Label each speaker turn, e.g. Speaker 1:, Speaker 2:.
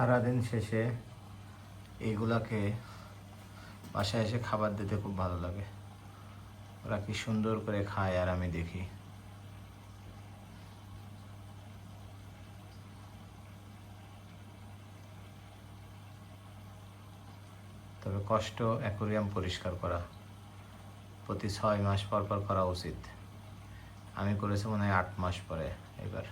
Speaker 1: সারাদিন শেষে এইগুলাকে বাসায় এসে খাবার দিতে খুব ভালো লাগে। ওরা কি সুন্দর করে খায় আর আমি দেখি। তবে কষ্ট অ্যাকোয়ারিয়াম পরিষ্কার করা, প্রতি 6 মাস পর পর করা উচিত। আমি করেছি মনে হয় 8 মাস পরে এবার।